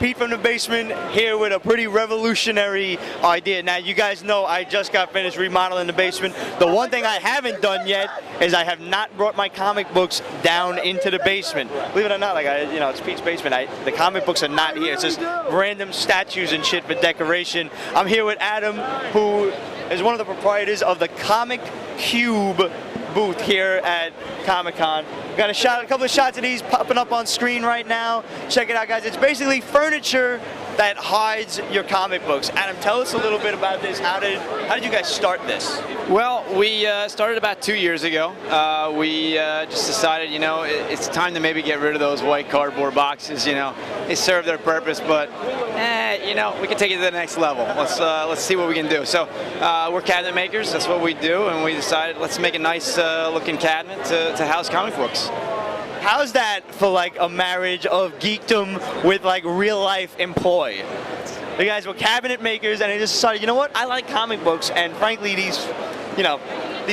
Pete from the basement here with a pretty revolutionary idea. Now, you guys know I just got finished remodeling the basement. The one thing I haven't done yet is I have not brought my comic books down into the basement. Believe it or not, like it's Pete's basement. The comic books are not here. It's just random statues and shit for decoration. I'm here with Adam, who is one of the proprietors of the Comic Cube booth here at Comic-Con. We got a couple of shots of these popping up on screen right now. Check it out, guys. It's basically furniture that hides your comic books. Adam, tell us a little bit about this. How did you guys start this? Well, we started about 2 years ago. We just decided, it's time to maybe get rid of those white cardboard boxes. They serve their purpose, but we can take it to the next level. Let's see what we can do. So we're cabinet makers. That's what we do, and we decided let's make a nice looking cabinet to house comic books. How's that for like a marriage of geekdom with like real life employ? You guys were cabinet makers and they just decided, you know what, I like comic books, and frankly these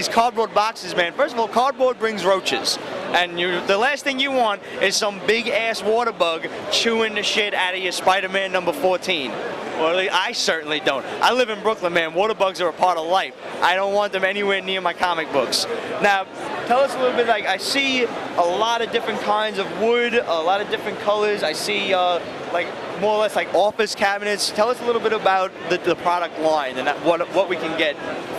cardboard boxes, man, first of all, cardboard brings roaches. And the last thing you want is some big ass water bug chewing the shit out of your Spider-Man number 14. Or at least I certainly don't. I live in Brooklyn, man. Water bugs are a part of life. I don't want them anywhere near my comic books. Now, tell us a little bit, like, I see a lot of different kinds of wood, a lot of different colors. I see, like, more or less like office cabinets. Tell us a little bit about the product line and what we can get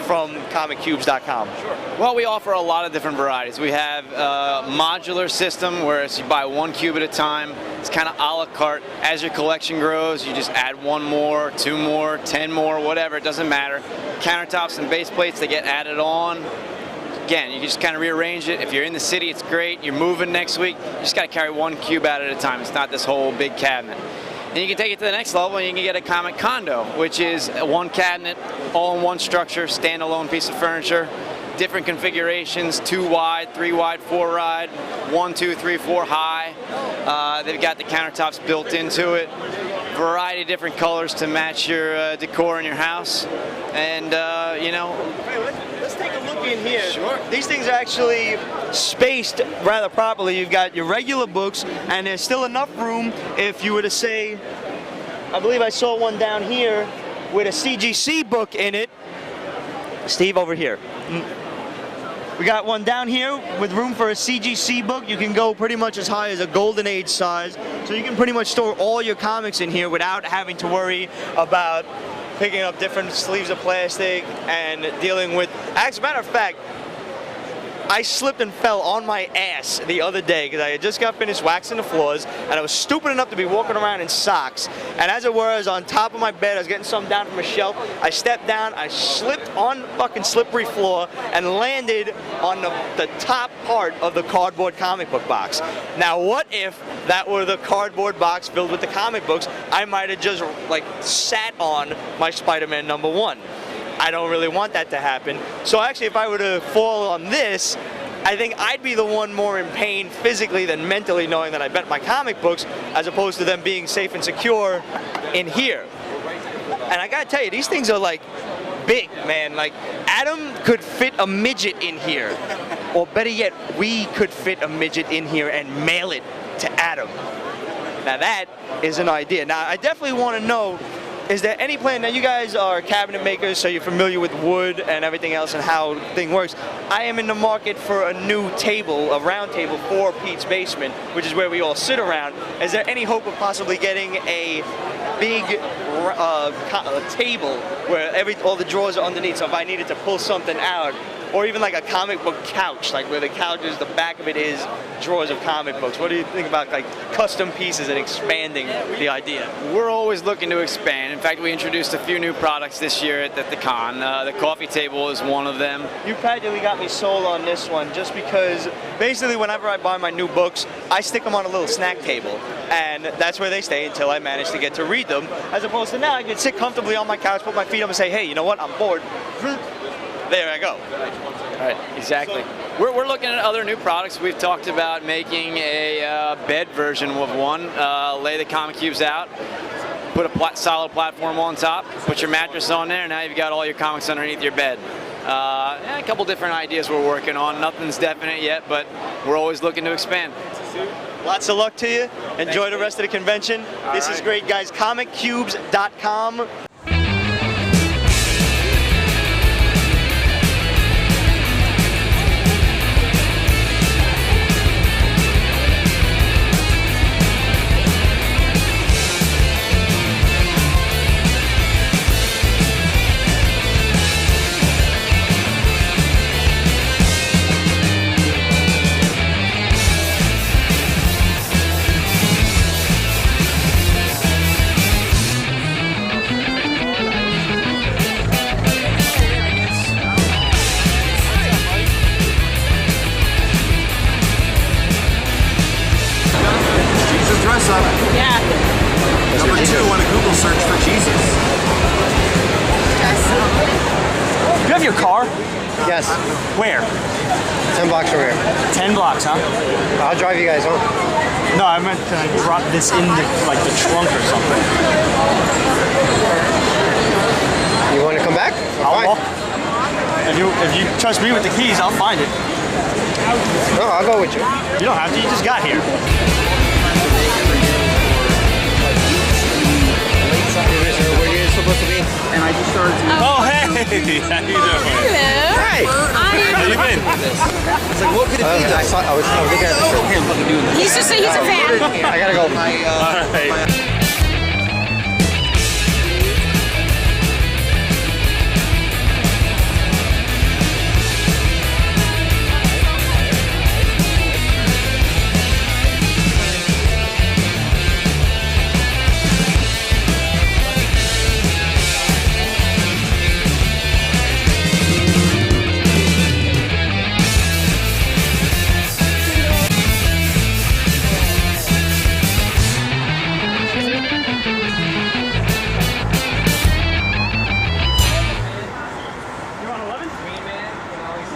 from comiccubes.com. Sure. Well, we offer a lot of different varieties. We have a modular system where you buy one cube at a time. It's kind of a la carte. As your collection grows, you just add one more, two more, 10 more, whatever, it doesn't matter. Countertops and base plates, they get added on. Again, you can just kind of rearrange it. If you're in the city, it's great. You're moving next week, you just got to carry one cube out at a time. It's not this whole big cabinet. And you can take it to the next level and you can get a comic condo, which is one cabinet, all in one structure, standalone piece of furniture, different configurations, 2 wide, 3 wide, 4 wide, 1, 2, 3, 4 high. They've got the countertops built into it, variety of different colors to match your decor in your house. And, Let's take a look in here. Sure. These things are actually spaced rather properly. You've got your regular books, and there's still enough room if you were to say, I believe I saw one down here with a CGC book in it. Steve, over here. We got one down here with room for a CGC book. You can go pretty much as high as a Golden Age size. So you can pretty much store all your comics in here without having to worry about picking up different sleeves of plastic and dealing with, as a matter of fact, I slipped and fell on my ass the other day because I had just got finished waxing the floors and I was stupid enough to be walking around in socks. And as it were, I was on top of my bed, I was getting something down from a shelf. I stepped down, I slipped on the fucking slippery floor and landed on the top part of the cardboard comic book box. Now what if that were the cardboard box filled with the comic books? I might have just like sat on my Spider-Man number 1. I don't really want that to happen. So actually, if I were to fall on this, I think I'd be the one more in pain physically than mentally, knowing that I bent my comic books, as opposed to them being safe and secure in here. And I gotta tell you, these things are like big, man. Like, Adam could fit a midget in here. Or better yet, we could fit a midget in here and mail it to Adam. Now that is an idea. Now I definitely want to know, is there any plan? Now you guys are cabinet makers, so you're familiar with wood and everything else and how the thing works. I am in the market for a new table, a round table for Pete's basement, which is where we all sit around. Is there any hope of possibly getting a big table where all the drawers are underneath, so if I needed to pull something out, or even like a comic book couch, like where the couch is, the back of it is drawers of comic books. What do you think about like custom pieces and expanding the idea? We're always looking to expand. In fact, we introduced a few new products this year at the con. The coffee table is one of them. You practically got me sold on this one, just because basically whenever I buy my new books, I stick them on a little snack table, and that's where they stay until I manage to get to read them, as opposed to now I can sit comfortably on my couch, put my feet up and say, hey, you know what, I'm bored. There I go. Right, exactly. We're looking at other new products. We've talked about making a bed version of one, lay the comic cubes out, put a solid platform on top, put your mattress on there, and now you've got all your comics underneath your bed. A couple different ideas we're working on. Nothing's definite yet, but we're always looking to expand. Lots of luck to you. Enjoy the rest of the convention. This is great, guys. ComicCubes.com. Dress up. Yeah. Number 2 on a Google search for Jesus. You have your car? Yes, Where? 10 blocks from here. 10 blocks, huh? I'll drive you guys home. No, I meant to drop this in the, like the trunk or something. You want to come back? I'll Fine. walk. If you trust me with the keys, I'll find it. No, I'll go with you. You don't have to, you just got here. Where you're supposed to be? And I just started to... Oh, hey! How you doing? Hello. Hey! How you been? It's like, what could it be? I was looking at the show. He's just he's a fan. I gotta go. All right.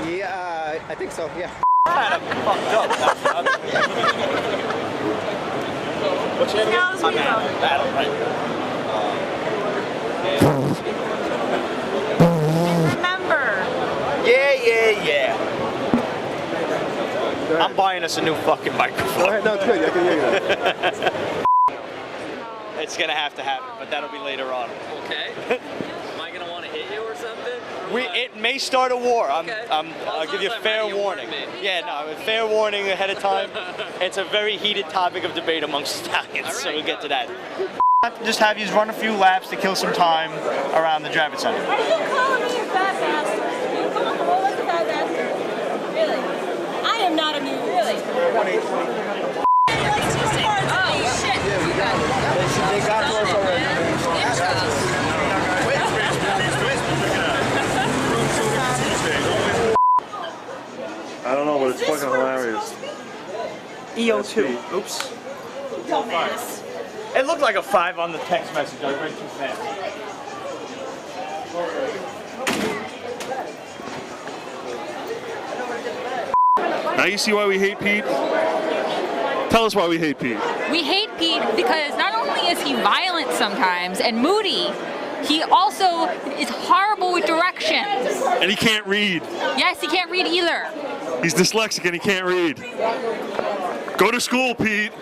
Yeah, I think so, yeah. Fucked up. What's your name? I'm Adam. Adam, right? Remember. Yeah. I'm buying us a new fucking microphone. No, it's good. I can hear you. It's gonna have to happen, but that'll be later on. Okay. Am I gonna want to hit you or something? It may start a war. Okay. I'll give you sounds like fair ready to warn warning. me. Yeah, no, fair warning ahead of time. It's a very heated topic of debate amongst Italians, so All right, we'll get to go. that. Just have you run a few laps to kill some time around the Javits Center. Are you calling me a fat bastard? You calling the whole other fat bastard? Really? I am not amused. Really? Oh, shit. They got to us already. I don't know, but it's fucking hilarious. EO2. Oops. Dumbass. It looked like a 5 on the text message. I read too fast. Now you see why we hate Pete? Tell us why we hate Pete. We hate Pete because not only is he violent sometimes and moody, he also is horrible with directions. And he can't read. Yes, he can't read either. He's dyslexic and he can't read. Go to school, Pete.